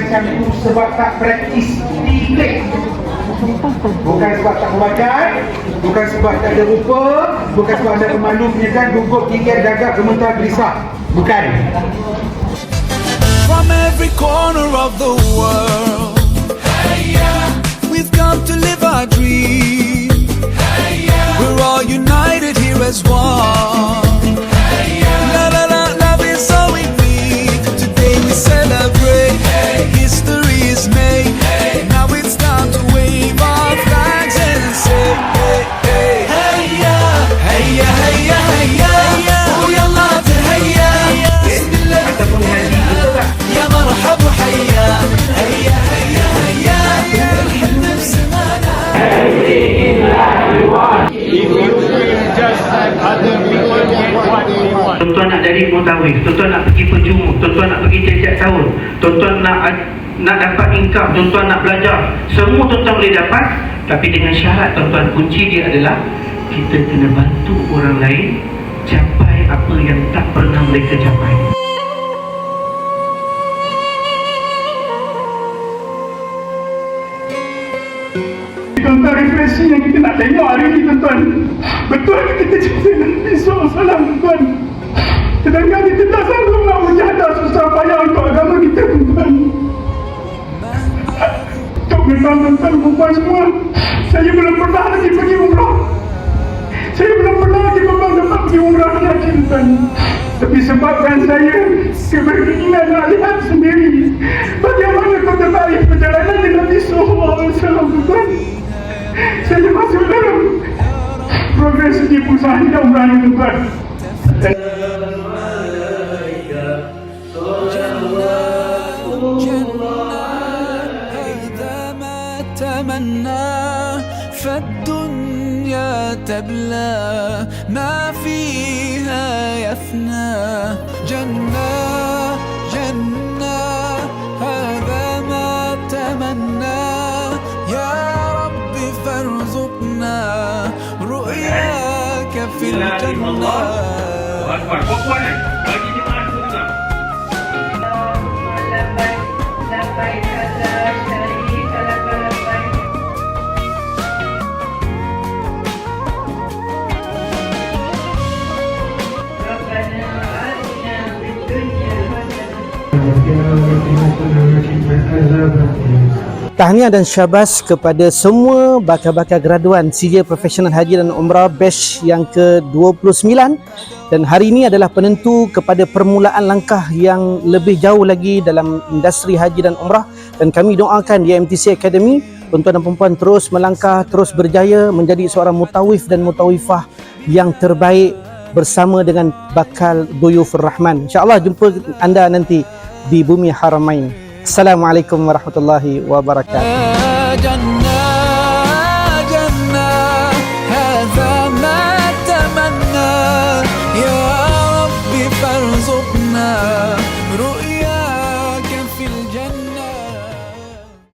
macam tu sebab tak praktis diklik. Bukan sebab tak berbakat, bukan sebab tak ada rupa, bukan sebab ada pemalu, penyegan, gugup, gigit, gagap, gemetar, gelisah. Bukan. From every corner of the world, hey yeah, we've come to live our dream. Hey yeah, we're all united here as one. Hey yeah, la la la, love is all we need. Today we celebrate. Hey, history is made. Hey, now it's time to wave our flags and say, hey hey, hey yeah, hey yeah, hey yeah, hey yeah. Oh yalla tahayya, bismillah. يا مرحب وحيا هيا هيا هيا نحن بسمانا. Tuan-tuan nak jadi mutawif, tuan-tuan nak pergi penjumur, tuan-tuan nak pergi tiap-tiap tahun, tuan-tuan nak dapat income, tuan-tuan nak belajar, semua tuan-tuan boleh dapat, tapi dengan syarat tuan-tuan, kunci dia adalah kita kena bantu orang lain capai apa yang tak pernah mereka capai. Tuan-tuan, refleksi yang kita nak tengok hari ini, tuan-tuan, betul kita cinta Nabi SAW, tuan-tuan. Sedangkan kita tak sanggup nak menjadah susah payah untuk agama kita, tuan-tuan. Untuk memang tuan-tuan, perempuan semua, saya belum pernah lagi pergi umrah. Saya belum pernah lagi memang dapat pergi umrah dan haji, tuan. Tapi sebabkan saya keinginan nak lihat sendiri bagaimana kota Taif perjalanan dengan Nabi SAW, tuan. Saya masuk dalam progres segi usaha dan umrah ini, tuan. فالدنيا تبلى ما فيها يفنى جنة جنة هذا ما تمنى يا رب فارزقنا رؤياك في الجنة. Tahniah dan syabas kepada semua bakal-bakal graduan CJ Profesional Haji dan Umrah batch yang ke-29, dan hari ini adalah penentu kepada permulaan langkah yang lebih jauh lagi dalam industri haji dan umrah, dan kami doakan di MTC Academy tuan-tuan dan perempuan terus melangkah, terus berjaya menjadi seorang mutawif dan mutawifah yang terbaik bersama dengan bakal Duyufur Rahman. InsyaAllah jumpa anda nanti di Bumi Haramain. Assalamualaikum warahmatullahi wabarakatuh.